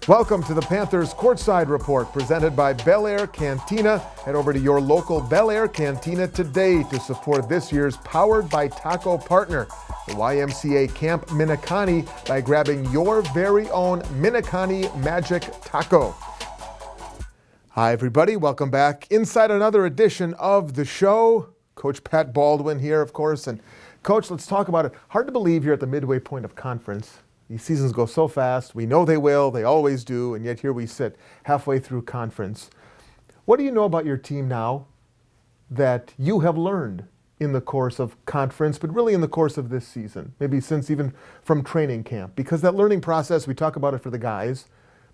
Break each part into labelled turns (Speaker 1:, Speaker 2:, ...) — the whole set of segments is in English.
Speaker 1: Welcome to the Panthers Courtside Report, presented by Bel Air Cantina. Head over to your local Bel Air Cantina today to support this year's Powered by Taco partner, the YMCA Camp Minacani, by grabbing your very own Minacani Magic Taco. Hi, everybody. Welcome back inside another edition of the show. Coach Pat Baldwin here, of course. And Coach, let's talk about it. Hard to believe you're at the midway point of conference. These seasons go so fast. We know they will. They always do. And yet here we sit halfway through conference. What do you know about your team now that you have learned in the course of conference, but really in the course of this season, maybe since even from training camp? Because that learning process, we talk about it for the guys,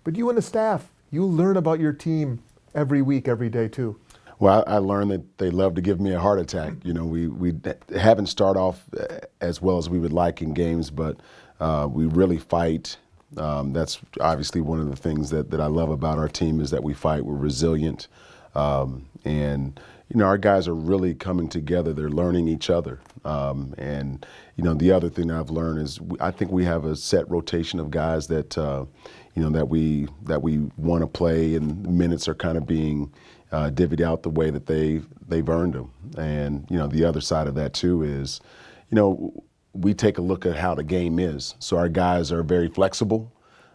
Speaker 1: but you and the staff, you learn about your team every week, every day too.
Speaker 2: Well, I learned that they love to give me a heart attack. You know, we haven't started off as well as we would like in games, but we really fight. That's obviously one of the things that I love about our team is that we fight. We're resilient. And, you know, our guys are really coming together. They're learning each other. And, you know, the other thing I've learned is I think we have a set rotation of guys that, you know, that we want to play, and minutes are kind of being divvied out the way that they've earned them. And, you know, the other side of that, too, is, you know, we take a look at how the game is. So our guys are very flexible.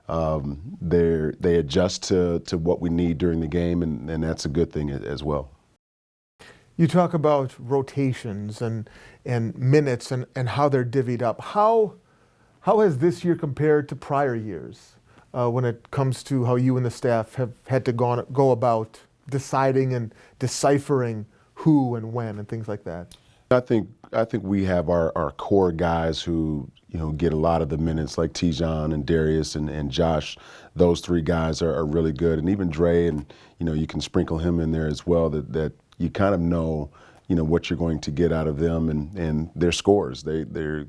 Speaker 2: They adjust to what we need during the game, and that's a good thing as well.
Speaker 1: You talk about rotations and minutes and how they're divvied up. How has this year compared to prior years when it comes to how you and the staff have had to go about deciding and deciphering who and when and things like that?
Speaker 2: I think we have our core guys who, you know, get a lot of the minutes, like Tijon and Darius and Josh. Those three guys are really good, and even Dre, and you know, you can sprinkle him in there as well. That you kind of know, you know, what you're going to get out of them and their scores. They're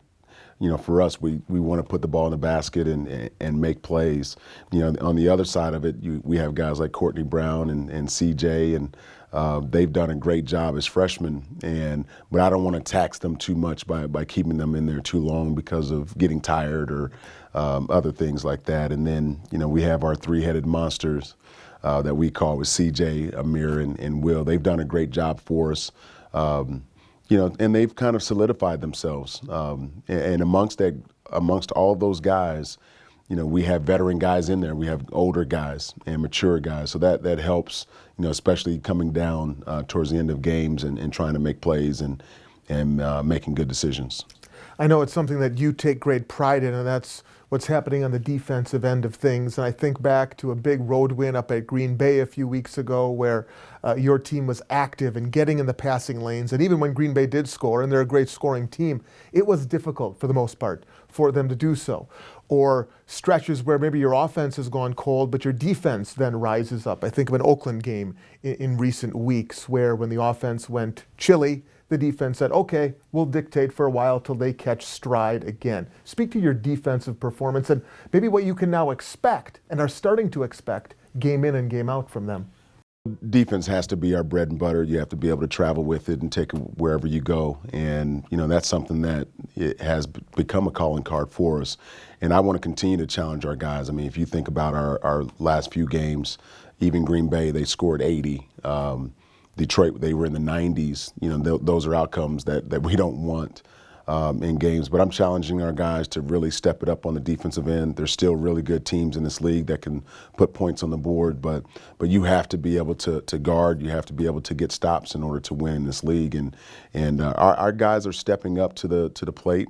Speaker 2: you know, for us, we want to put the ball in the basket and make plays. You know, on the other side of it, we have guys like Courtney Brown and CJ, and they've done a great job as freshmen. But I don't want to tax them too much by keeping them in there too long because of getting tired or other things like that. And then, you know, we have our three-headed monsters that we call with CJ, Amir, and Will. They've done a great job for us. You know, and they've kind of solidified themselves. And amongst all those guys, you know, we have veteran guys in there. We have older guys and mature guys. So that helps, you know, especially coming down towards the end of games and trying to make plays and making good decisions.
Speaker 1: I know it's something that you take great pride in, and that's what's happening on the defensive end of things. And I think back to a big road win up at Green Bay a few weeks ago where your team was active and getting in the passing lanes. And even when Green Bay did score, and they're a great scoring team, it was difficult for the most part for them to do so. Or stretches where maybe your offense has gone cold, but your defense then rises up. I think of an Oakland game in recent weeks where when the offense went chilly, the defense said, okay, we'll dictate for a while till they catch stride again. Speak to your defensive performance and maybe what you can now expect and are starting to expect game in and game out from them.
Speaker 2: Defense has to be our bread and butter. You have to be able to travel with it and take it wherever you go. And, you know, that's something that it has become a calling card for us. And I want to continue to challenge our guys. I mean, if you think about our last few games, even Green Bay, they scored 80. Detroit, they were in the 90s. You know, those are outcomes that we don't want in games. But I'm challenging our guys to really step it up on the defensive end. There's still really good teams in this league that can put points on the board, but you have to be able to guard. You have to be able to get stops in order to win in this league. And our guys are stepping up to the plate.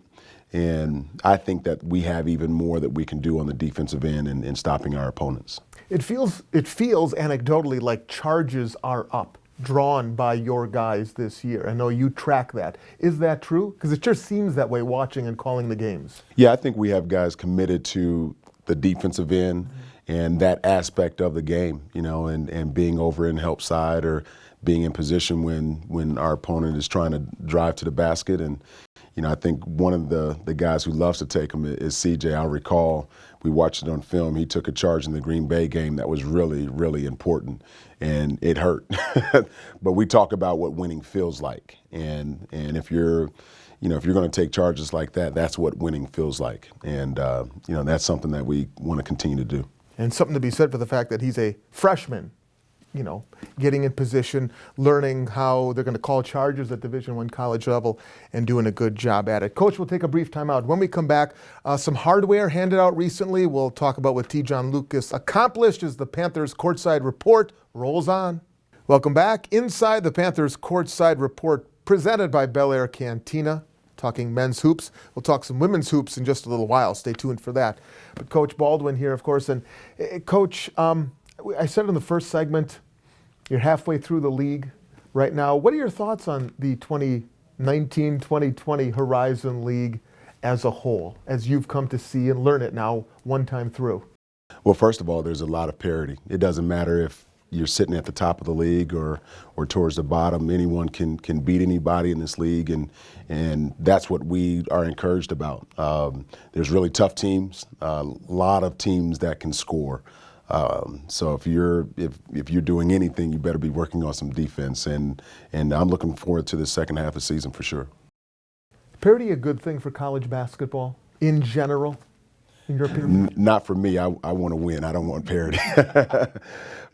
Speaker 2: And I think that we have even more that we can do on the defensive end in stopping our opponents.
Speaker 1: It feels anecdotally like charges are up, drawn by your guys this year. I know you track that. Is that true? Because it just seems that way watching and calling the games.
Speaker 2: Yeah, I think we have guys committed to the defensive end and that aspect of the game, you know, and being over in help side or being in position when our opponent is trying to drive to the basket. And, you know, I think one of the guys who loves to take them is CJ. I'll recall we watched it on film. He took a charge in the Green Bay game that was really, really important, and it hurt. But we talk about what winning feels like, and if you're going to take charges like that, that's what winning feels like, and you know, that's something that we want to continue to do.
Speaker 1: And something to be said for the fact that he's a freshman, getting in position, learning how they're going to call charges at Division I college level, and doing a good job at it. Coach, we'll take a brief timeout. When we come back, some hardware handed out recently. We'll talk about what T. John Lucas accomplished as the Panthers Courtside Report rolls on. Welcome back. Inside the Panthers Courtside Report, presented by Bel Air Cantina. Talking men's hoops. We'll talk some women's hoops in just a little while. Stay tuned for that. But Coach Baldwin here, of course. And Coach, I said in the first segment, you're halfway through the league right now. What are your thoughts on the 2019-2020 Horizon League as a whole, as you've come to see and learn it now one time through?
Speaker 2: Well, first of all, there's a lot of parity. It doesn't matter if you're sitting at the top of the league or towards the bottom. Anyone can beat anybody in this league, and that's what we are encouraged about. There's really tough teams, a lot of teams that can score. So if you're doing anything, you better be working on some defense, and I'm looking forward to the second half of the season for sure.
Speaker 1: Parity a good thing for college basketball in general, in your opinion?
Speaker 2: Not for me. I want to win. I don't want parity.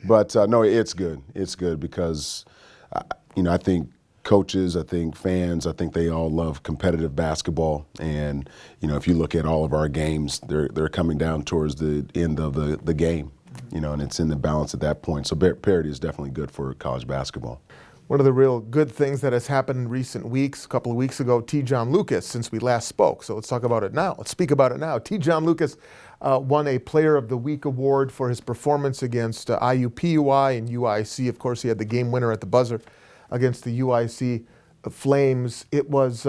Speaker 2: But no, it's good. It's good because I think coaches, I think fans, I think they all love competitive basketball. And if you look at all of our games, they're coming down towards the end of the game. And it's in the balance at that point. So parity is definitely good for college basketball.
Speaker 1: One of the real good things that has happened in recent weeks, a couple of weeks ago, T. John Lucas, since we last spoke. So let's talk about it now. Let's speak about it now. T. John Lucas won a Player of the Week award for his performance against IUPUI and UIC. Of course, he had the game winner at the buzzer against the UIC Flames. It was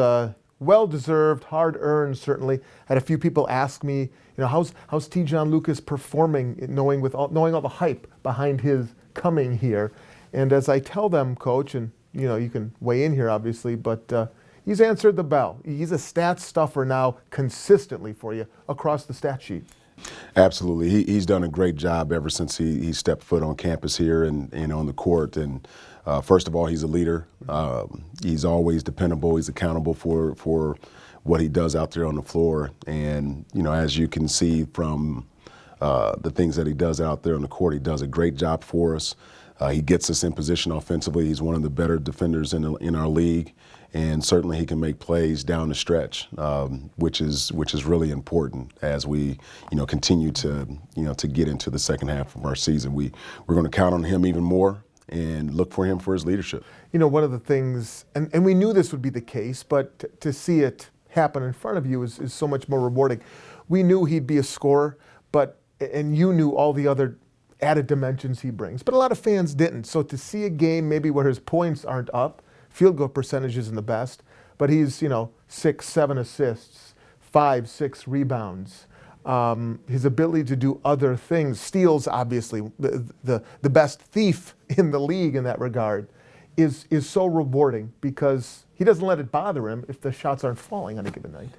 Speaker 1: well-deserved, hard-earned, certainly. Had a few people ask me, how's T. John Lucas performing, knowing all the hype behind his coming here. And as I tell them, Coach, and you can weigh in here obviously, but he's answered the bell. He's a stats stuffer now consistently for you across the stat sheet.
Speaker 2: Absolutely. He's done a great job ever since he stepped foot on campus here and on the court. And first of all, he's a leader. He's always dependable. He's accountable for what he does out there on the floor. And, as you can see from the things that he does out there on the court, he does a great job for us. He gets us in position offensively. He's one of the better defenders in our league, and certainly he can make plays down the stretch, which is really important as we continue to get into the second half of our season. We're going to count on him even more and look for him for his leadership.
Speaker 1: One of the things, and we knew this would be the case, but to see it happen in front of you is so much more rewarding. We knew he'd be a scorer, and you knew all the other added dimensions he brings, but a lot of fans didn't. So to see a game maybe where his points aren't up, field goal percentage isn't the best, but he's 6, 7 assists, 5, 6 rebounds. His ability to do other things, steals obviously, the best thief in the league in that regard, is so rewarding because he doesn't let it bother him if the shots aren't falling on a given night.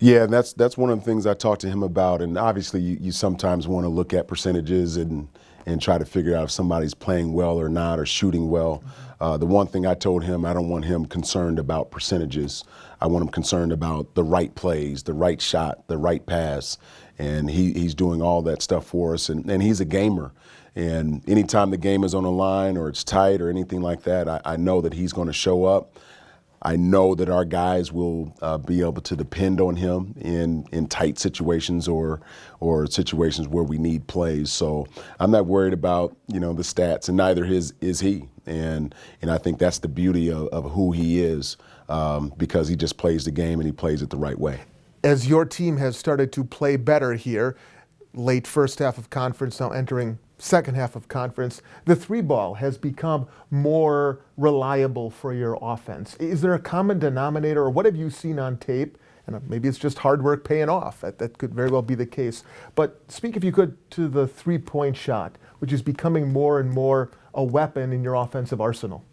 Speaker 2: Yeah, and that's one of the things I talked to him about. And obviously you sometimes want to look at percentages and try to figure out if somebody's playing well or not or shooting well. The one thing I told him, I don't want him concerned about percentages. I want him concerned about the right plays, the right shot, the right pass. And he's doing all that stuff for us. And he's a gamer. And anytime the game is on the line or it's tight or anything like that, I know that he's going to show up. I know that our guys will be able to depend on him in tight situations or situations where we need plays. So I'm not worried about the stats, and neither is he. And I think that's the beauty of who he is because he just plays the game and he plays it the right way.
Speaker 1: As your team has started to play better here, late first half of conference, now entering second half of conference, the three ball has become more reliable for your offense. Is there a common denominator, or what have you seen on tape? And maybe it's just hard work paying off. That could very well be the case. But speak, if you could, to the three-point shot, which is becoming more and more a weapon in your offensive arsenal.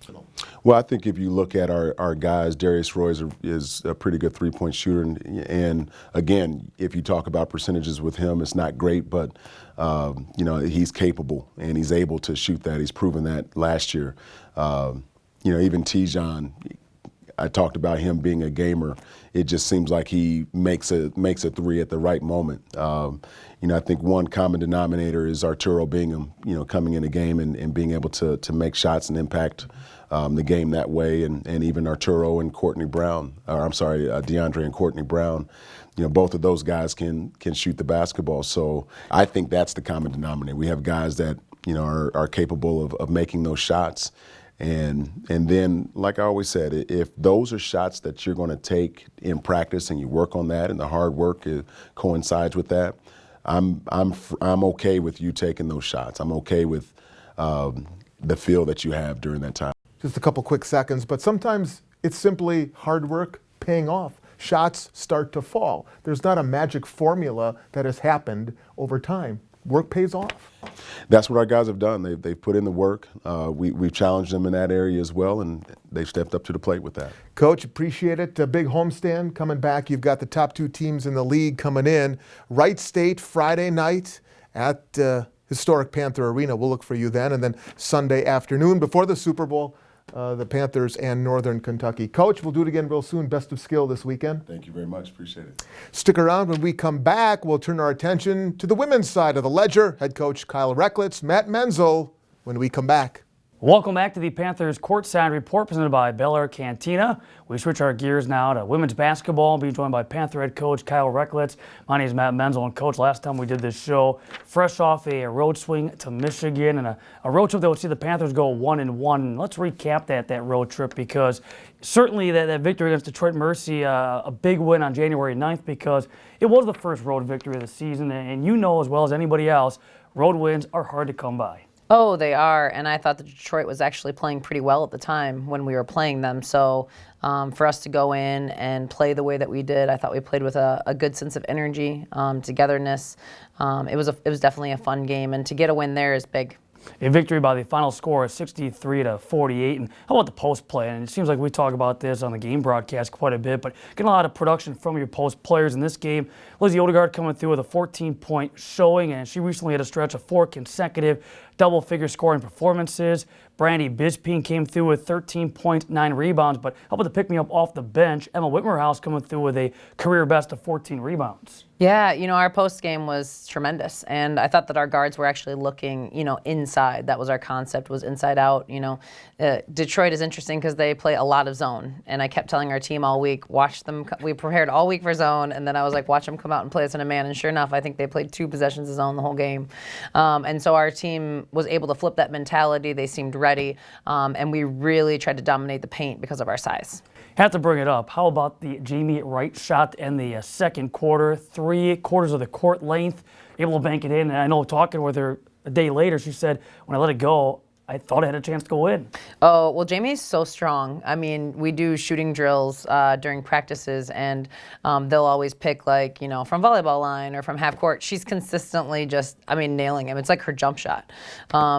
Speaker 2: Well, I think if you look at our guys, Darius Roy is a pretty good three-point shooter. And again, if you talk about percentages with him, it's not great, but he's capable and he's able to shoot that. He's proven that last year. Even T-John, I talked about him being a gamer. It just seems like he makes a three at the right moment. I think one common denominator is Arturo Bingham, coming in a game and being able to make shots and impact the game that way, and even Arturo and DeAndre and Courtney Brown. Both of those guys can shoot the basketball. So I think that's the common denominator. We have guys that are capable of making those shots. And then, like I always said, if those are shots that you're going to take in practice and you work on that and the hard work coincides with that, I'm okay with you taking those shots. I'm okay with the feel that you have during that time.
Speaker 1: Just a couple quick seconds, but sometimes it's simply hard work paying off. Shots start to fall. There's not a magic formula that has happened over time. Work pays off.
Speaker 2: That's what our guys have done. They've put in the work. We've challenged them in that area as well, and they've stepped up to the plate with that.
Speaker 1: Coach, appreciate it. A big homestand coming back. You've got the top 2 teams in the league coming in. Wright State Friday night at historic Panther Arena. We'll look for you then. And then Sunday afternoon before the Super Bowl, the Panthers and Northern Kentucky. Coach, we'll do it again real soon. Best of skill this weekend.
Speaker 2: Thank you very much. Appreciate it.
Speaker 1: Stick around. When we come back, we'll turn our attention to the women's side of the ledger. Head coach Kyle Recklitz, Matt Menzel, when we come back.
Speaker 3: Welcome back to the Panthers Courtside Report presented by Bel Air Cantina. We switch our gears now to women's basketball. Being joined by Panther head coach Kyle Recklitz. My name is Matt Menzel, and coach, last time we did this show, fresh off a road swing to Michigan and a road trip that would see the Panthers go 1-1. Let's recap that road trip, because certainly that victory against Detroit Mercy, a big win on January 9th, because it was the first road victory of the season, and you know as well as anybody else, road wins are hard to come by.
Speaker 4: Oh, they are, and I thought that Detroit was actually playing pretty well at the time when we were playing them. So for us to go in and play the way that we did, I thought we played with a good sense of energy, togetherness. It was definitely a fun game, and to get a win there is big.
Speaker 3: A victory by the final score of 63-48. And how about the post play? And it seems like we talk about this on the game broadcast quite a bit, but getting a lot of production from your post players in this game. Lizzie Odegaard coming through with a 14-point showing, and she recently had a stretch of 4 consecutive double-figure scoring performances. Brandy Bisping came through with 13 points, 9 rebounds, but how about the pick-me-up off the bench? Emma Whitmerhouse coming through with a career best of 14 rebounds.
Speaker 4: Yeah, our post game was tremendous, and I thought that our guards were actually looking, inside. That was our concept, was inside out. Detroit is interesting because they play a lot of zone, and I kept telling our team all week, watch them. We prepared all week for zone, and then I was like, watch them come out and play us in a man. And sure enough, I think they played 2 possessions of zone the whole game, and so our team was able to flip that mentality. They seemed ready, and we really tried to dominate the paint because of our size.
Speaker 3: Have to bring it up. How about the Jamie Wright shot in the second quarter? 3/4 of the court length, able to bank it in. And I know, talking with her a day later, she said, when I let it go, I thought I had a chance to go in.
Speaker 4: Oh, well, Jamie's so strong. I mean, we do shooting drills during practices, and they'll always pick, from volleyball line or from half court. She's consistently just, nailing him. It's like her jump shot.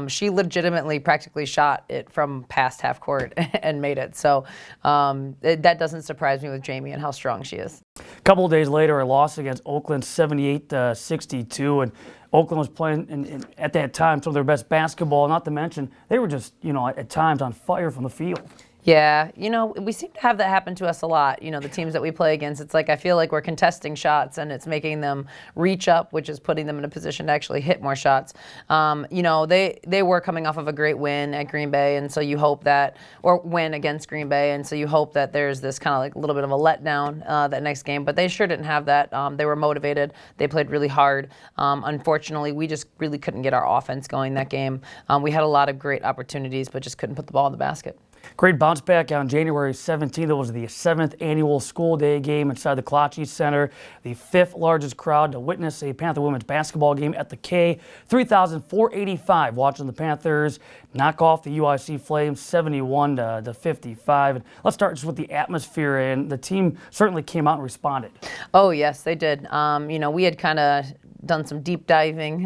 Speaker 4: She legitimately practically shot it from past half court and made it. So that doesn't surprise me with Jamie and how strong she is.
Speaker 3: A couple of days later, a loss against Oakland, 78-62, and Oakland was playing at that time some of their best basketball. Not to mention, they were just, at times on fire from the field.
Speaker 4: Yeah, we seem to have that happen to us a lot. The teams that we play against, it's like I feel like we're contesting shots and it's making them reach up, which is putting them in a position to actually hit more shots. They were coming off of a great win at Green Bay, and so you hope that, or win against Green Bay, and so you hope that there's this kind of like a little bit of a letdown that next game, but they sure didn't have that. They were motivated. They played really hard. Unfortunately, we just really couldn't get our offense going that game. We had a lot of great opportunities, but just couldn't put the ball in the basket.
Speaker 3: Great bounce back on January 17th. It was the 7th annual school day game inside the Kalachi Center, the 5th largest crowd to witness a Panther women's basketball game at the K. 3,485 watching the Panthers knock off the UIC Flames 71-55. And let's start just with the atmosphere, and the team certainly came out and responded.
Speaker 4: Oh, yes, they did. We had kind of done some deep diving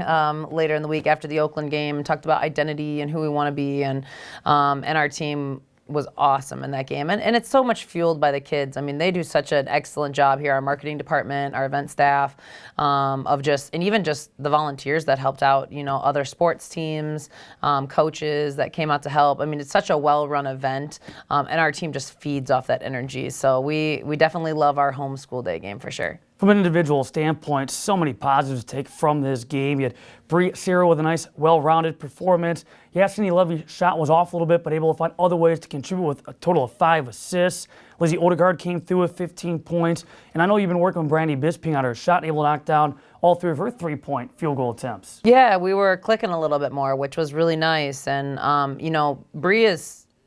Speaker 4: later in the week after the Oakland game and talked about identity and who we want to be, and our team was awesome in that game. And it's so much fueled by the kids. I mean, they do such an excellent job here, our marketing department, our event staff, and even just the volunteers that helped out, other sports teams, coaches that came out to help. I mean, it's such a well-run event, and our team just feeds off that energy. So we definitely love our home school day game for sure.
Speaker 3: From an individual standpoint, so many positives to take from this game. You had Bree Ciro with a nice, well-rounded performance. Yasini Levy's shot was off a little bit, but able to find other ways to contribute with a total of 5 assists. Lizzie Odegaard came through with 15 points. And I know you've been working with Brandy Bisping on her shot, able to knock down all 3 of her 3-point field goal attempts.
Speaker 4: Yeah, we were clicking a little bit more, which was really nice. And, Bree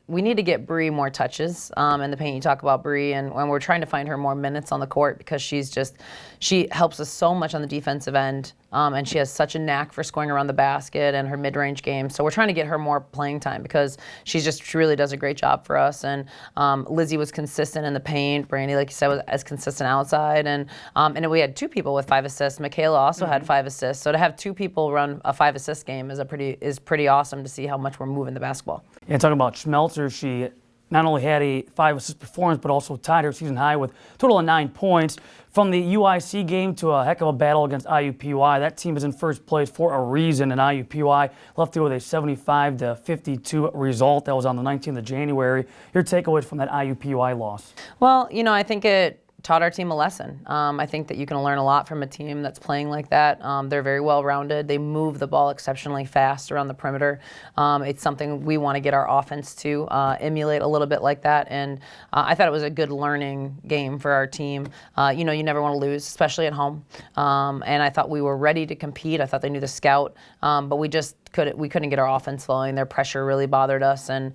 Speaker 4: we need to get Bree more touches in the paint. You talk about Bree, and when we're trying to find her more minutes on the court because she helps us so much on the defensive end, and she has such a knack for scoring around the basket and her mid-range game. So we're trying to get her more playing time because she really does a great job for us. And Lizzie was consistent in the paint. Brandy, like you said, was as consistent outside. And we had 2 people with 5 assists. Michaela also had 5 assists. So to have 2 people run a 5-assist game is pretty awesome to see how much we're moving the basketball.
Speaker 3: Yeah, talking about Schmelzer, she not only had a 5-assist performance, but also tied her season high with a total of 9 points. From the UIC game to a heck of a battle against IUPUI, that team is in first place for a reason, and IUPUI left through with a 75-52 result. That was on the 19th of January. Your takeaways from that IUPUI loss?
Speaker 4: Well, I think it taught our team a lesson. I think that you can learn a lot from a team that's playing like that. They're very well-rounded. They move the ball exceptionally fast around the perimeter. It's something we want to get our offense to emulate a little bit like that. And I thought it was a good learning game for our team. You never want to lose, especially at home. And I thought we were ready to compete. I thought they knew the scout, but we couldn't get our offense flowing. Their pressure really bothered us, and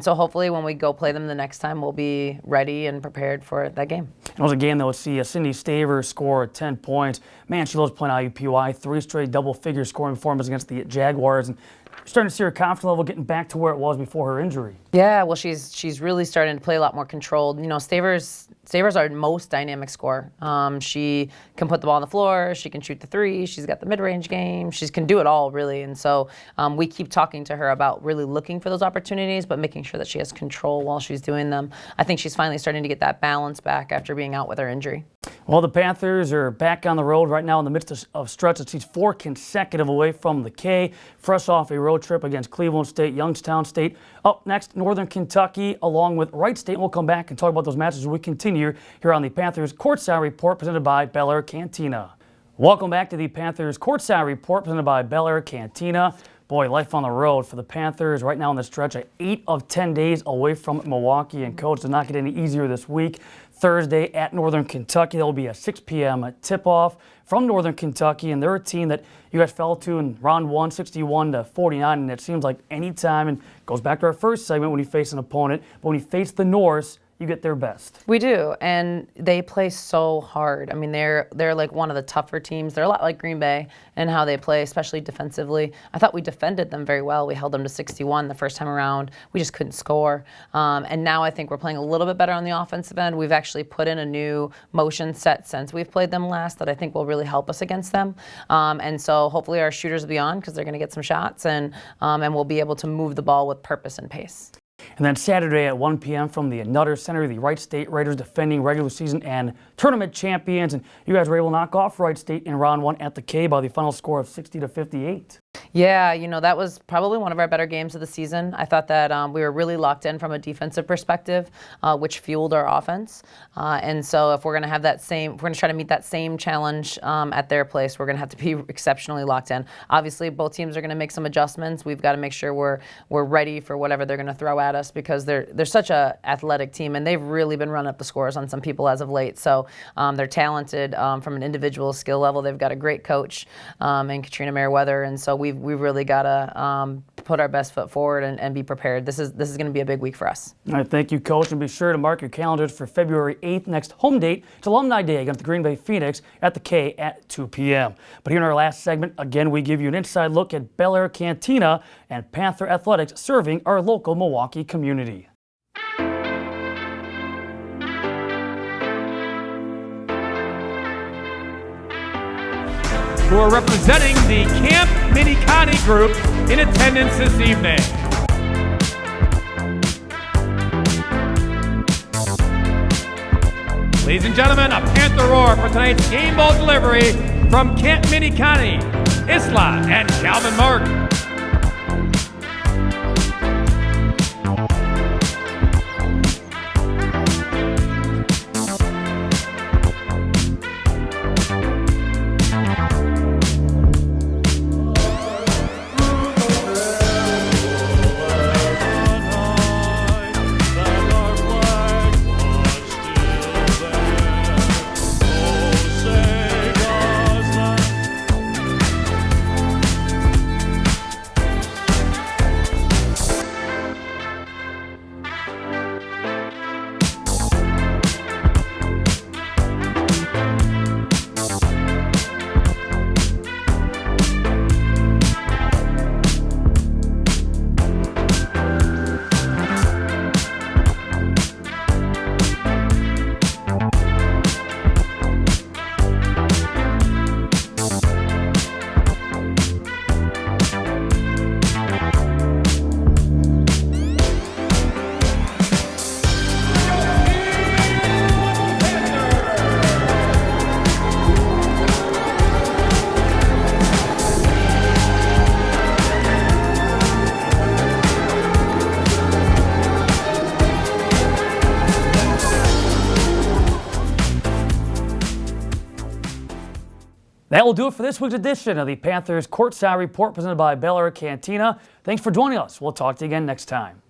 Speaker 4: so hopefully when we go play them the next time, we'll be ready and prepared for that game.
Speaker 3: It was a game that would see Cindy Staver score 10 points. Man, she loves playing IUPUI. 3 straight double-figure scoring performances against the Jaguars, and starting to see her confidence level getting back to where it was before her injury.
Speaker 4: Yeah, well, she's really starting to play a lot more controlled. Staver's our most dynamic scorer. She can put the ball on the floor. She can shoot the 3. She's got the mid-range game. She can do it all, really. And so we keep talking to her about really looking for those opportunities, but making sure that she has control while she's doing them. I think she's finally starting to get that balance back after being out with her injury.
Speaker 3: Well, the Panthers are back on the road right now in the midst of stretch that sees 4 consecutive away from the K, fresh off a road trip against Cleveland State, Youngstown State. Up next, Northern Kentucky, along with Wright State. We'll come back and talk about those matches as we continue here on the Panthers Courtside Report presented by Bel Air Cantina. Welcome back to the Panthers Courtside Report presented by Bel Air Cantina. Boy, life on the road for the Panthers right now in the stretch. 8 of 10 days away from Milwaukee, and coach does not get any easier this week. Thursday at Northern Kentucky, there will be a 6 p.m. tip-off from Northern Kentucky, and they're a team that you guys fell to in round 1, 61-49, and it seems like any time, and goes back to our first segment when you face an opponent, but when you face the Norse, you get their best.
Speaker 4: We do, and they play so hard. I mean, they're like one of the tougher teams. They're a lot like Green Bay in how they play, especially defensively. I thought we defended them very well. We held them to 61 the first time around. We just couldn't score. And now I think we're playing a little bit better on the offensive end. We've actually put in a new motion set since we've played them last that I think will really help us against them. And so hopefully our shooters will be on because they're going to get some shots, and we'll be able to move the ball with purpose and pace.
Speaker 3: And then Saturday at 1 p.m. from the Nutter Center, the Wright State Raiders, defending regular season and tournament champions. And you guys were able to knock off Wright State in round 1 at the K by the final score of 60-58.
Speaker 4: Yeah, that was probably one of our better games of the season. I thought that we were really locked in from a defensive perspective, which fueled our offense. And so if we're going to have we're going to try to meet that same challenge at their place, we're going to have to be exceptionally locked in. Obviously, both teams are going to make some adjustments. We've got to make sure we're ready for whatever they're going to throw at us because they're such a athletic team, and they've really been running up the scores on some people as of late. So they're talented from an individual skill level. They've got a great coach in Katrina Merriweather, and so we've really got to put our best foot forward and be prepared. This is going to be a big week for us.
Speaker 3: All right, thank you, Coach, and be sure to mark your calendars for February 8th. Next home date, it's Alumni Day against the Green Bay Phoenix at the K at 2 p.m. But here in our last segment, again, we give you an inside look at Bel Air Cantina and Panther Athletics serving our local Milwaukee community.
Speaker 5: Who are representing the Camp Minikani group in attendance this evening. Ladies and gentlemen, a Panther roar for tonight's game ball delivery from Kent, Mini County, Isla and Calvin Mark.
Speaker 3: That will do it for this week's edition of the Panthers Courtside Report presented by Bel Air Cantina. Thanks for joining us. We'll talk to you again next time.